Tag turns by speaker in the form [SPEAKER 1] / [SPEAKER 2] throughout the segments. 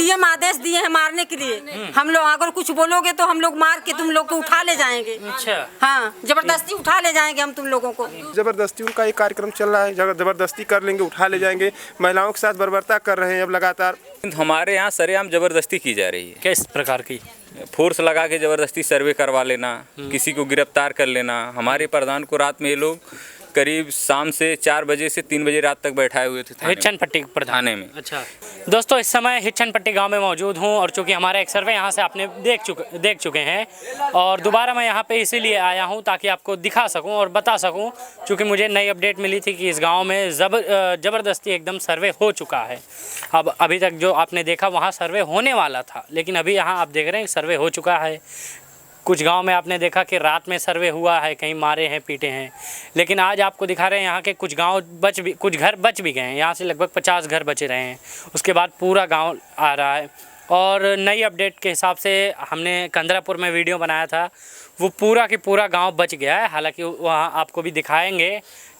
[SPEAKER 1] CM आदेश दिए हैं मारने के लिए। हम लोग अगर कुछ बोलोगे तो हम लोग मार के तुम लोग को उठा ले जाएंगे।
[SPEAKER 2] अच्छा।
[SPEAKER 1] हाँ, जबरदस्ती उठा ले जाएंगे हम तुम लोगों को।
[SPEAKER 3] जबरदस्ती उनका एक कार्यक्रम चल रहा है, जबरदस्ती कर लेंगे, उठा ले जाएंगे। महिलाओं के साथ बर्बरता कर रहे हैं अब लगातार।
[SPEAKER 4] हमारे यहाँ सरेआम जबरदस्ती की जा रही है।
[SPEAKER 2] किस प्रकार की?
[SPEAKER 4] फोर्स लगा के जबरदस्ती सर्वे करवा लेना, किसी को गिरफ्तार कर लेना। हमारे प्रधान को रात में ये लोग करीब शाम से 4 बजे से 3 बजे रात तक बैठाए हुए थे
[SPEAKER 2] हिच्छन पट्टी
[SPEAKER 4] थाने में।
[SPEAKER 2] अच्छा दोस्तों, इस समय हिच्छन पट्टी गांव में मौजूद हूं और चूंकि हमारा एक सर्वे यहां से आपने देख चुके हैं और दोबारा मैं यहां पे इसीलिए आया हूं ताकि आपको दिखा सकूं और बता सकूं, चूंकि मुझे नई अपडेट मिली थी कि इस गांव में ज़बरदस्ती एकदम सर्वे हो चुका है। अब अभी तक जो आपने देखा वहाँ सर्वे होने वाला था, लेकिन अभी यहाँ आप देख रहे हैं सर्वे हो चुका है। कुछ गांव में आपने देखा कि रात में सर्वे हुआ है, कहीं मारे हैं पीटे हैं, लेकिन आज आपको दिखा रहे हैं यहाँ के कुछ घर बच भी गए हैं। यहाँ से लगभग 50 घर बचे रहे हैं, उसके बाद पूरा गांव आ रहा है। और नई अपडेट के हिसाब से हमने कंदरापुर में वीडियो बनाया था, वो पूरा कि पूरा गांव बच गया है। हालांकि वहाँ आपको भी दिखाएंगे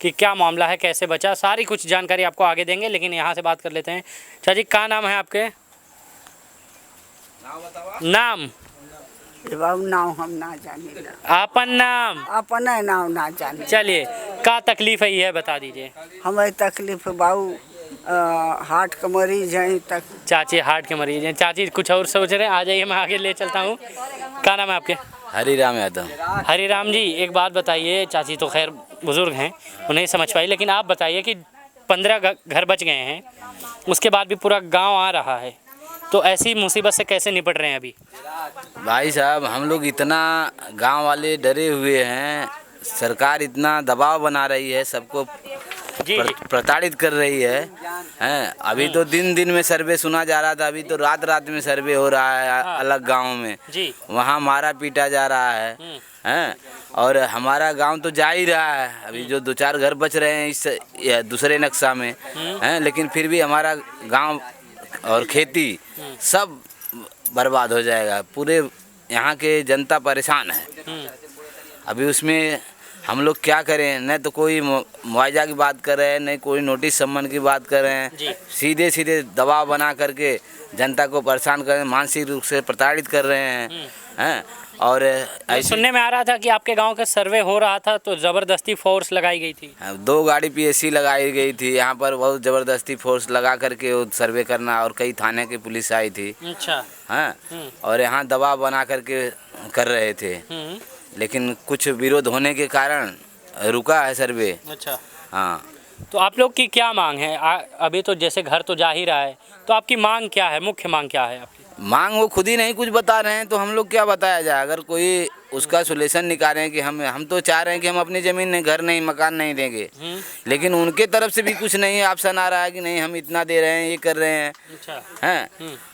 [SPEAKER 2] कि क्या मामला है, कैसे बचा, सारी कुछ जानकारी आपको आगे देंगे। लेकिन यहाँ से बात कर लेते हैं। चाची, क्या नाम है आपके? नाम
[SPEAKER 5] नाम हम ना जाने,
[SPEAKER 2] अपन नाम
[SPEAKER 5] अपना नाम ना जाने।
[SPEAKER 2] चलिए, क्या तकलीफ है ये बता दीजिए।
[SPEAKER 5] हमें तकलीफ है बाबू, हार्ट का मरीज है तक।
[SPEAKER 2] चाची हार्ट के मरीज हैं। चाची कुछ और सोच रहे हैं, आ जाइए मैं आगे ले चलता हूँ। क्या नाम है आपके?
[SPEAKER 6] हरिराम यादव।
[SPEAKER 2] हरिराम जी, एक बात बताइए, चाची तो खैर बुजुर्ग हैं, उन्हें समझ पाई, लेकिन आप बताइए कि 15 घर बच गए हैं, उसके बाद भी पूरा गाँव आ रहा है, तो ऐसी मुसीबत से कैसे निपट रहे हैं अभी?
[SPEAKER 6] भाई साहब, हम लोग इतना गांव वाले डरे हुए हैं, सरकार इतना दबाव बना रही है, सबको प्रताड़ित कर रही है। अभी तो दिन में सर्वे सुना जा रहा था, अभी तो रात में सर्वे हो रहा है। अलग गांव में वहाँ मारा पीटा जा रहा है। और हमारा गांव तो जा ही रहा है, अभी जो 2-4 घर बच रहे हैं इस दूसरे नक्शा में हैं, लेकिन फिर भी हमारा गांव और खेती सब बर्बाद हो जाएगा। पूरे यहाँ के जनता परेशान है। अभी उसमें हम लोग क्या करें? न तो कोई मुआवजा की बात कर रहे हैं, न कोई नोटिस सम्मन की बात कर रहे हैं। सीधे दबाव बना करके जनता को परेशान कर रहे हैं, मानसिक रूप से प्रताड़ित कर रहे हैं। और
[SPEAKER 2] सुनने में आ रहा था कि आपके गांव का सर्वे हो रहा था तो ज़बरदस्ती फोर्स लगाई गई थी।
[SPEAKER 6] 2 गाड़ी पीएससी लगाई गई थी यहाँ पर, बहुत ज़बरदस्ती फोर्स लगा करके वो सर्वे करना, और कई थाने की पुलिस आई थी।
[SPEAKER 2] अच्छा।
[SPEAKER 6] हाँ, और यहाँ दबाव बना करके कर रहे थे, लेकिन कुछ विरोध होने के कारण रुका है सर्वे।
[SPEAKER 2] अच्छा।
[SPEAKER 6] हाँ,
[SPEAKER 2] तो आप लोग की क्या मांग है? अभी तो जैसे घर तो जा ही रहा है, तो आपकी मांग क्या है? मुख्य मांग क्या है आपकी?
[SPEAKER 6] मांग वो खुद ही नहीं कुछ बता रहे हैं, तो हम लोग क्या बताया जाए? अगर कोई उसका सोल्यूशन निकालें कि हम तो चाह रहे हैं कि हम अपनी ज़मीन नहीं, घर नहीं, मकान नहीं देंगे, लेकिन उनके तरफ से भी कुछ नहीं ऑप्शन आ रहा है कि नहीं हम इतना दे रहे हैं, ये कर रहे हैं।
[SPEAKER 2] अच्छा।
[SPEAKER 6] हैं,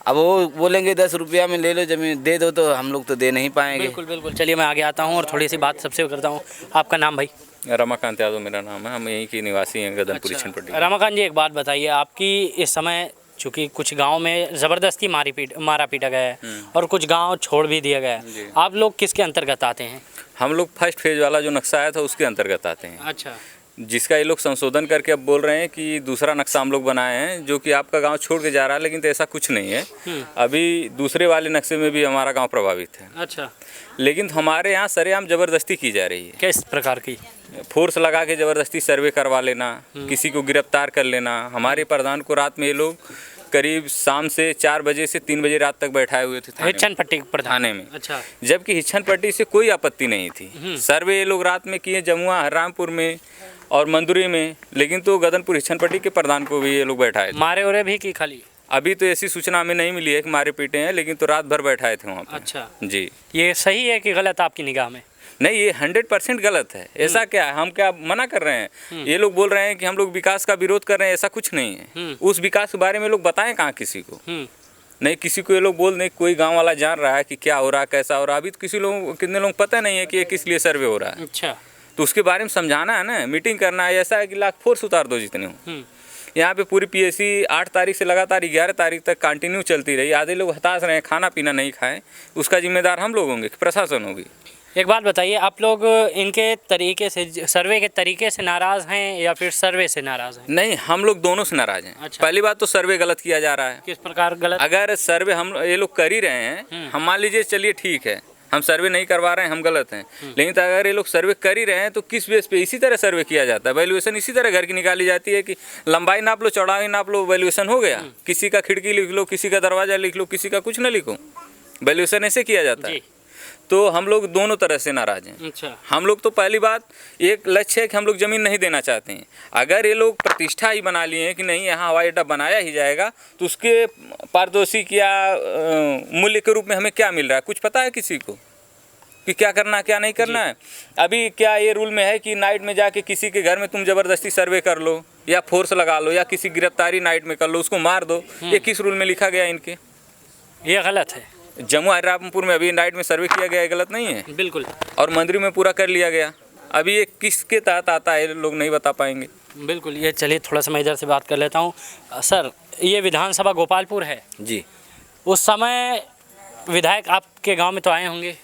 [SPEAKER 6] अब वो बोलेंगे 10 रुपया में ले लो ज़मीन, दे दो, तो हम लोग तो दे नहीं पाएंगे।
[SPEAKER 2] बिल्कुल। चलिए मैं आगे आता हूँ और थोड़ी सी बात सबसे करता हूँ। आपका नाम भाई?
[SPEAKER 4] रमाकांत यादव मेरा नाम है, हम यहीं के निवासी हैं, गदनपुर हिच्छन पट्टी।
[SPEAKER 2] रमाकांत जी, एक बात बताइए, आपकी इस समय चूँकि कुछ गांव में ज़बरदस्ती मारा पीटा गया है और कुछ गांव छोड़ भी दिया गया है, आप लोग किसके अंतर्गत आते हैं?
[SPEAKER 4] हम लोग फर्स्ट फेज वाला जो नक्शा आया था उसके अंतर्गत आते हैं।
[SPEAKER 2] अच्छा।
[SPEAKER 4] जिसका ये लोग संशोधन करके अब बोल रहे हैं कि दूसरा नक्शा हम लोग बनाए हैं जो कि आपका गांव छोड़ के जा रहा है, लेकिन तो ऐसा कुछ नहीं है। अभी दूसरे वाले नक्शे में भी हमारा गांव प्रभावित है।
[SPEAKER 2] अच्छा।
[SPEAKER 4] लेकिन हमारे यहाँ सरेआम जबरदस्ती की जा रही है।
[SPEAKER 2] किस प्रकार की?
[SPEAKER 4] फोर्स लगा के जबरदस्ती सर्वे करवा लेना, किसी को गिरफ्तार कर लेना। हमारे प्रधान को रात में ये लोग करीब शाम से 4 बजे से 3 बजे रात तक बैठाए हुए थे
[SPEAKER 2] हिच्छन पट्टी
[SPEAKER 4] थाने में।
[SPEAKER 2] अच्छा।
[SPEAKER 4] जबकि हिच्छन पट्टी से कोई आपत्ति नहीं थी। सर्वे ये लोग रात में किए जमुआ, हररामपुर में और मंदुरी में, लेकिन तो गदनपुर हिच्छन पट्टी के प्रधान को भी ये लोग बैठाए थे।
[SPEAKER 2] मारे और भी की खाली?
[SPEAKER 4] अभी तो ऐसी सूचना हमें नहीं मिली है कि मारे पीटे हैं, लेकिन तो रात भर बैठाए थे वहाँ पर।
[SPEAKER 2] अच्छा
[SPEAKER 4] जी।
[SPEAKER 2] ये सही है कि गलत आपकी निगाह में?
[SPEAKER 4] नहीं, ये 100% गलत है। ऐसा क्या है, हम क्या मना कर रहे हैं? ये लोग बोल रहे हैं कि हम लोग विकास का विरोध कर रहे हैं, ऐसा कुछ नहीं है। उस विकास के बारे में लोग बताएं कहाँ किसी को? नहीं, किसी को ये लोग बोल नहीं, कोई गांव वाला जान रहा है कि क्या हो रहा है, कैसा हो रहा है। अभी तो कितने लोग पता नहीं है कि ये किस लिए सर्वे हो रहा है।
[SPEAKER 2] अच्छा।
[SPEAKER 4] तो उसके बारे में समझाना है ना, मीटिंग करना है। ऐसा है कि लाख फोर्स उतार दो जितने हो। यहाँ पे पूरी पीएससी 8 तारीख से लगातार 11 तारीख तक कंटिन्यू चलती रही। आधे लोग हताश रहे हैं, खाना पीना नहीं खाएं, उसका जिम्मेदार हम लोग होंगे कि प्रशासन होगी?
[SPEAKER 2] एक बात बताइए, आप लोग इनके तरीके से, सर्वे के तरीके से नाराज़ हैं या फिर सर्वे से नाराज़ हैं?
[SPEAKER 4] नहीं, हम लोग दोनों से नाराज हैं।
[SPEAKER 2] अच्छा।
[SPEAKER 4] पहली बात तो सर्वे गलत किया जा रहा है।
[SPEAKER 2] किस प्रकार गलत?
[SPEAKER 4] अगर सर्वे हम ये लोग कर ही रहे हैं, हम मान लीजिए चलिए ठीक है, हम सर्वे नहीं करवा रहे हैं, हम गलत हैं, लेकिन तो अगर ये लोग सर्वे कर ही रहे हैं तो किस बेस पे? इसी तरह सर्वे किया जाता है, वैल्यूएशन इसी तरह घर की निकाली जाती है कि लंबाई नाप लो, चौड़ाई नाप लो, वैल्यूएशन हो गया। किसी का खिड़की लिख लो, किसी का दरवाजा लिख लो, किसी का कुछ न लिखो, वैल्यूएशन ऐसे किया जाता है। तो हम लोग दोनों तरह से नाराज हैं।
[SPEAKER 2] अच्छा। हम
[SPEAKER 4] लोग तो पहली बात एक लक्ष्य है कि हम लोग ज़मीन नहीं देना चाहते हैं। अगर ये लोग प्रतिष्ठा ही बना लिए हैं कि नहीं यहाँ हवाई अड्डा बनाया ही जाएगा, तो उसके पारितोषिक या मूल्य के रूप में हमें क्या मिल रहा है? कुछ पता है किसी को कि क्या करना क्या नहीं करना है? अभी क्या ये रूल में है कि नाइट में जाके किसी के घर में तुम ज़बरदस्ती सर्वे कर लो या फोर्स लगा लो या किसी गिरफ्तारी नाइट में कर लो, उसको मार दो? ये किस रूल में लिखा गया इनके?
[SPEAKER 2] ये गलत है।
[SPEAKER 4] जम्मू रामपुर में अभी नाइट में सर्वे किया गया है, गलत नहीं है?
[SPEAKER 2] बिल्कुल।
[SPEAKER 4] और मंदिर में पूरा कर लिया गया। अभी ये किसके तहत आता है लोग नहीं बता पाएंगे।
[SPEAKER 2] बिल्कुल। ये चलिए थोड़ा सा मैं इधर से बात कर लेता हूँ। सर, ये विधानसभा गोपालपुर है
[SPEAKER 7] जी।
[SPEAKER 2] उस समय विधायक आपके गांव में तो आए होंगे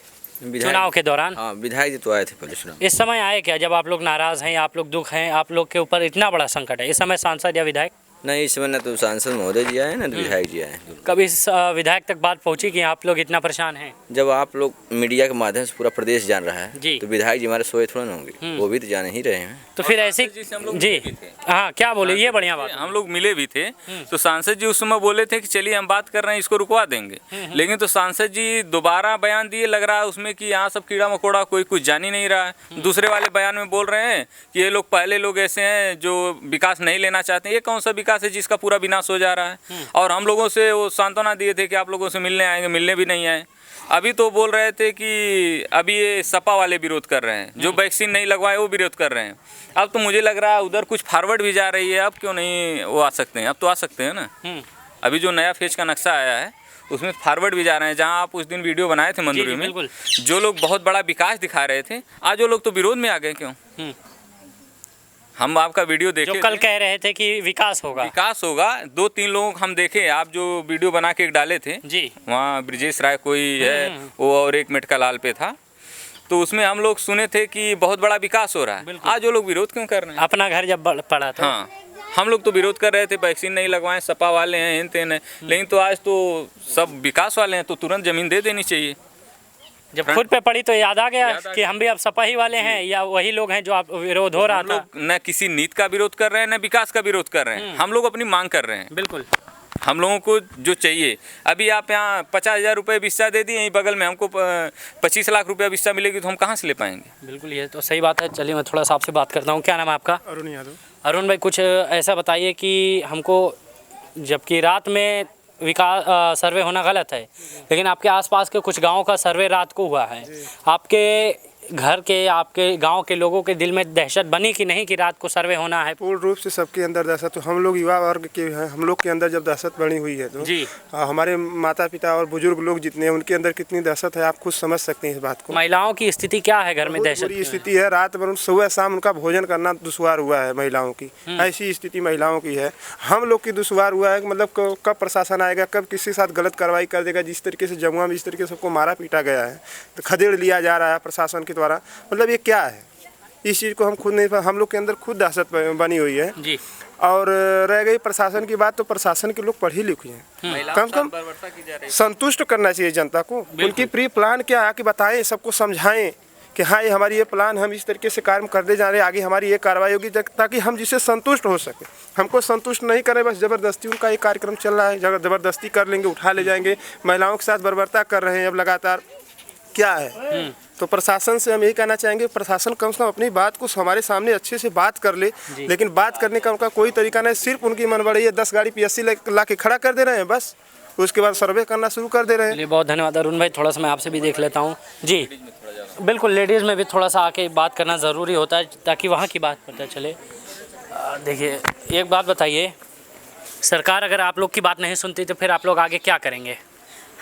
[SPEAKER 2] चुनाव के दौरान?
[SPEAKER 7] हाँ, विधायक जी तो आए थे पहले चुनाव।
[SPEAKER 2] इस समय आए क्या, जब आप लोग नाराज़ हैं, आप लोग दुख हैं, आप लोग के ऊपर इतना बड़ा संकट है, इस समय सांसद या विधायक?
[SPEAKER 7] नहीं, इस समय न तो सांसद महोदय जी आए ना तो विधायक जी आए।
[SPEAKER 2] कब इस विधायक तक बात पहुंची कि आप लोग इतना परेशान हैं?
[SPEAKER 7] जब आप लोग मीडिया के माध्यम से पूरा प्रदेश जान रहा है
[SPEAKER 2] जी।
[SPEAKER 7] तो विधायक जी हमारे सोए थोड़ा ना होंगे, वो भी तो जान ही रहे हैं।
[SPEAKER 2] तो फिर ऐसी जी हाँ, क्या बोले, ये बढ़िया बात।
[SPEAKER 4] हम लोग मिले भी थे तो सांसद जी उस समय बोले थे कि चलिए हम बात कर रहे हैं, इसको रुकवा देंगे। लेकिन तो सांसद जी दोबारा बयान दिए, लग रहा है उसमें कि यहाँ सब कीड़ा मकोड़ा, कोई कुछ जान ही नहीं रहा है। दूसरे वाले बयान में बोल रहे हैं कि ये लोग पहले लोग ऐसे हैं जो विकास नहीं लेना चाहते। ये कौन सा विकास है जिसका पूरा विनाश हो जा रहा है? और हम लोगों से वो सांत्वना दिए थे कि आप लोगों से मिलने आएंगे, मिलने भी नहीं आए। अभी तो बोल रहे थे कि अभी ये सपा वाले विरोध कर रहे हैं, जो वैक्सीन नहीं लगवाए वो विरोध कर रहे हैं। अब तो मुझे लग रहा है उधर कुछ फॉरवर्ड भी जा रही है। अब क्यों नहीं वो आ सकते हैं? अब तो आ सकते हैं ना। अभी जो नया फेज का नक्शा आया है उसमें फॉरवर्ड भी जा रहे हैं। जहां आप उस दिन वीडियो बनाए थे मंदिर में, जो लोग बहुत बड़ा विकास दिखा रहे थे, आज वो लोग तो विरोध में आ गए। क्यों? हम आपका वीडियो देखे,
[SPEAKER 2] जो कल कह रहे थे कि विकास होगा,
[SPEAKER 4] 2-3 लोग हम देखे, आप जो वीडियो बना के डाले थे
[SPEAKER 2] जी,
[SPEAKER 4] वहाँ ब्रिजेश राय कोई है वो, और एक मेटका लाल पे था, तो उसमें हम लोग सुने थे कि बहुत बड़ा विकास हो रहा है। आज वो लोग विरोध क्यों कर रहे हैं?
[SPEAKER 2] अपना घर जब पड़ा था।
[SPEAKER 4] हाँ, हम लोग तो विरोध कर रहे थे, वैक्सीन नहीं लगवाएं, सपा वाले हैं, इन तेन है। लेकिन तो आज तो सब विकास वाले हैं, तो तुरंत जमीन दे देनी चाहिए।
[SPEAKER 2] जब खुद पे पड़ी तो याद आ गया कि हम भी अब सपा ही वाले हैं, या वही लोग हैं जो आप विरोध हो रहा था?
[SPEAKER 4] लोग न किसी नीति का विरोध कर रहे हैं, न विकास का विरोध कर रहे हैं। हम लोग अपनी मांग कर रहे हैं।
[SPEAKER 2] बिल्कुल।
[SPEAKER 4] हम लोगों को जो चाहिए, अभी आप यहाँ 50,000 रुपये बिस्सा दे दिए, यहीं बगल में हमको 25 लाख रुपया बिस्सा मिलेगी, तो हम कहाँ से ले पाएंगे?
[SPEAKER 2] बिल्कुल, ये तो सही बात है। चलिए मैं थोड़ा सा आपसे बात करता हूँ। क्या नाम है आपका?
[SPEAKER 3] अरुण यादव।
[SPEAKER 2] अरुण भाई, कुछ ऐसा बताइए कि हमको, जबकि रात में विकास सर्वे होना गलत है, लेकिन आपके आसपास के कुछ गांवों का सर्वे रात को हुआ है, आपके घर के, आपके गांव के लोगों के दिल में दहशत बनी कि नहीं कि रात को सर्वे होना है?
[SPEAKER 3] पूर्ण रूप से सबके अंदर दहशत, तो हम लोग युवा वर्ग के हैं, हम लोग के अंदर जब दहशत बनी हुई है तो
[SPEAKER 2] जी,
[SPEAKER 3] हमारे माता पिता और बुजुर्ग लोग जितने हैं उनके अंदर कितनी दहशत है, आप खुद समझ सकते हैं इस बात को।
[SPEAKER 2] महिलाओं की स्थिति क्या है घर में? दहशत
[SPEAKER 3] बुरी स्थिति है, रात भर सुबह शाम उनका भोजन करना दुश्वार हुआ है महिलाओं की। ऐसी स्थिति महिलाओं की है। हम लोग की दुश्वार हुआ है, मतलब कब प्रशासन आएगा, कब किसी के साथ गलत कार्रवाई कर देगा। जिस तरीके से जमुआ में जिस तरीके से सबको मारा पीटा गया है, तो खदेड़ लिया जा रहा है प्रशासन के द्वारा, मतलब ये क्या है? इस चीज़ को हम खुद नहीं, हम लोग के अंदर खुद दहशत बनी हुई है
[SPEAKER 2] जी।
[SPEAKER 3] और रह गई प्रशासन की बात, तो प्रशासन के लोग पढ़े लिखे हैं, कम से कम संतुष्ट करना चाहिए जनता को। उनकी प्री प्लान क्या है कि बताएं, सबको समझाएं कि हाँ ये हमारी ये प्लान, हम इस तरीके से कार्य करते जा रहे हैं, आगे हमारी ये कार्रवाई होगी, ताकि हम जिससे संतुष्ट हो सके। हमको संतुष्ट नहीं करें, बस ज़बरदस्ती उनका ये कार्यक्रम चल रहा है, ज़बरदस्ती कर लेंगे, उठा ले जाएंगे, महिलाओं के साथ बर्बरता कर रहे हैं अब लगातार। क्या है? तो प्रशासन से हम यही कहना चाहेंगे, प्रशासन कम से कम अपनी बात को हमारे सामने अच्छे से बात कर ले, लेकिन बात करने का उनका कोई तरीका नहीं। सिर्फ उनकी मनबड़ी है, 10 गाड़ी PSC ला के खड़ा कर दे रहे हैं, बस उसके बाद सर्वे करना शुरू कर दे रहे हैं।
[SPEAKER 2] बहुत धन्यवाद अरुण भाई। थोड़ा सा मैं आपसे भी देख लेता हूँ जी। बिल्कुल, लेडीज़ में भी थोड़ा सा आके बात करना ज़रूरी होता है ताकि वहाँ की बात पता चले। देखिए, एक बात बताइए, सरकार अगर आप लोग की बात नहीं सुनती तो फिर आप लोग आगे क्या करेंगे?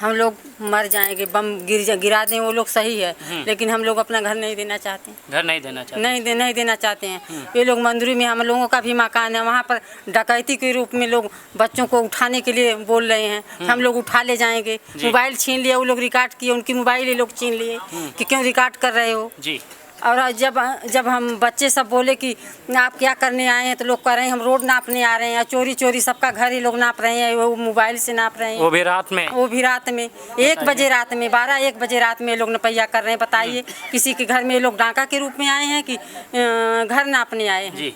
[SPEAKER 1] हम लोग मर जाएंगे, बम गिरा दें वो लोग सही है, लेकिन हम लोग अपना घर नहीं देना चाहते हैं।
[SPEAKER 2] घर नहीं देना चाहते?
[SPEAKER 1] नहीं देना चाहते हैं। ये लोग मंदिर में, हम लोगों का भी मकान है, वहाँ पर डकैती के रूप में लोग बच्चों को उठाने के लिए बोल रहे हैं, हम लोग उठा ले जाएंगे। मोबाइल छीन लिया, वो लोग रिकॉर्ड किए, उनकी मोबाइल ये लोग छीन लिए कि क्यों रिकॉर्ड कर रहे हो
[SPEAKER 2] जी।
[SPEAKER 1] और जब हम बच्चे सब बोले कि आप क्या करने आए हैं, तो लोग कह रहे हैं हम रोड नापने आ रहे हैं। चोरी सबका घर ही लोग नाप रहे हैं, वो मोबाइल से नाप रहे हैं।
[SPEAKER 2] वो भी रात में?
[SPEAKER 1] वो भी रात में 1 बजे रात में 12-1 बजे रात में लोग नपैया कर रहे हैं। बताइए किसी के घर में ये लोग डाका के रूप में आए हैं कि घर नापने आए हैं?
[SPEAKER 2] जी,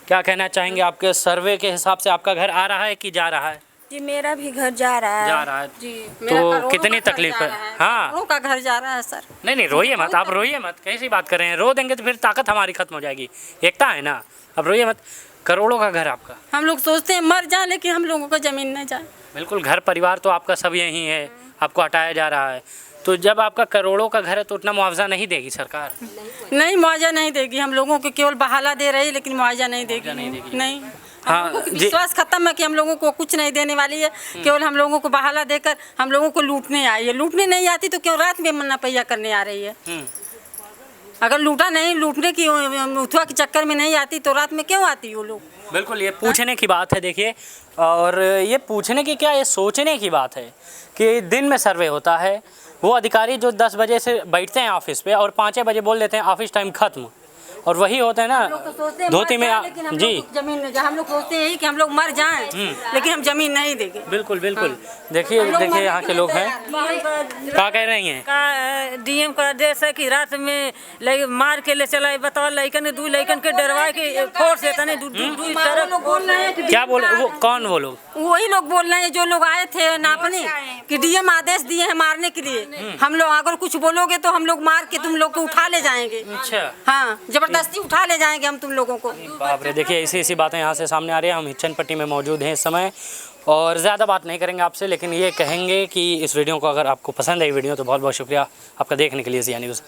[SPEAKER 2] क्या कहना चाहेंगे? आपके सर्वे के हिसाब से आपका घर आ रहा है कि जा रहा है?
[SPEAKER 8] जी मेरा भी घर जा रहा है।
[SPEAKER 1] जी,
[SPEAKER 2] तो कितनी तकलीफ है? हाँ,
[SPEAKER 1] करोड़ों का घर जा रहा है सर।
[SPEAKER 2] नहीं रोइए मत, आप रोइए मत, कैसी बात कर रहे हैं? रो देंगे तो फिर ताकत हमारी खत्म हो जाएगी, एकता है ना। अब रोइए मत, करोड़ों का घर आपका।
[SPEAKER 1] हम लोग सोचते हैं मर जाए, लेकिन हम लोगों को जमीन न जाए।
[SPEAKER 2] बिल्कुल, घर परिवार तो आपका सब यही है, आपको हटाया जा रहा है। तो जब आपका करोड़ों का घर है तो उतना मुआवजा नहीं देगी सरकार?
[SPEAKER 1] नहीं, मुआवजा नहीं देगी। हम लोगों को केवल बहाला दे रही है, लेकिन मुआवजा नहीं देगी। नहीं,
[SPEAKER 2] हाँ,
[SPEAKER 1] विश्वास खत्म है कि हम लोगों को कुछ नहीं देने वाली है। केवल हम लोगों को बहाला देकर हम लोगों को लूटने आई है। लूटने नहीं आती तो क्यों रात में नपैया करने आ रही है? अगर लूटने की उठवा के चक्कर में नहीं आती तो रात में क्यों आती वो लोग?
[SPEAKER 2] बिल्कुल, ये पूछने की बात है। देखिए, और ये पूछने की क्या, ये सोचने की बात है कि दिन में सर्वे होता है, वो अधिकारी जो 10 बजे से बैठते हैं ऑफिस पे और 5 बजे बोल देते हैं ऑफिस टाइम खत्म, और वही होते हैं ना धोती में। जी,
[SPEAKER 1] जमीन हम लोग सोचते हैं कि हम लोग मर जाएं, लेकिन हम जमीन नहीं देंगे।
[SPEAKER 2] बिल्कुल। देखिए यहाँ के लोग हैं, क्या कह रही हैं?
[SPEAKER 9] डीएम का आदेश है कि रात में मार के ले चला। बताओ, लइकन 2 लइकन के डरवा के फोर्स देता नहीं।
[SPEAKER 2] क्या बोल? वो कौन? वो लोग
[SPEAKER 1] वही लोग बोल रहे हैं जो लोग आए थे नापने, कि डीएम आदेश दिए हैं मारने के लिए। हम लोग अगर कुछ बोलोगे तो हम लोग मार के तुम लोग को उठा ले जाएंगे।
[SPEAKER 2] अच्छा,
[SPEAKER 1] हाँ, जबरदस्ती उठा ले जाएंगे हम तुम लोगों को।
[SPEAKER 2] बाप रे, देखिए ऐसी बातें यहाँ से सामने आ रही है। हम हिच्चन पट्टी में मौजूद हैं इस समय, और ज़्यादा बात नहीं करेंगे आपसे, लेकिन ये कहेंगे कि इस वीडियो को अगर आपको पसंद आई वीडियो तो बहुत बहुत शुक्रिया आपका देखने के लिए ज़िया न्यूज़।